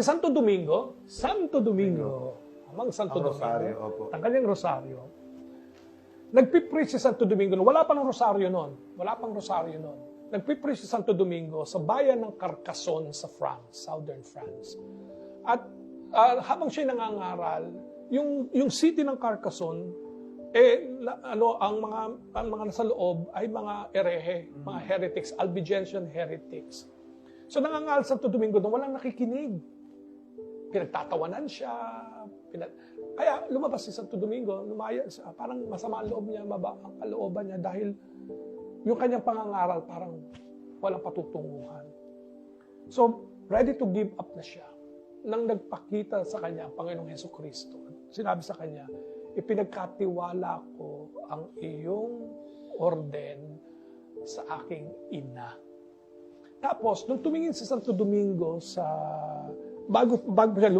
Santo Domingo, amang Santo Ang Domingo, rosaryo, opo. ang kanyang rosaryo, nagpipreach si Santo Domingo, wala pang rosaryo noon, nagpipreach si Santo Domingo sa bayan ng Carcassonne sa France, southern France. At habang siya nangangaral, yung city ng Carcassonne, ang mga nasa loob ay mga erehe, mga heretics, Albigensian heretics. So nangangaral sa Santo Domingo doon, walang nakikinig. Pinagtatawanan siya. Kaya lumabas si Santo Domingo, parang masama ang loob niya, maba ang kalooban niya dahil yung kanyang pangangaral parang walang patutunguhan. So, ready to give up na siya nang nagpakita sa kanya ang Panginoong Hesukristo. Sinabi sa kanya, ipinagkatiwala ko ang iyong orden sa aking ina. Tapos, nung tumingin si Santo Domingo bago siya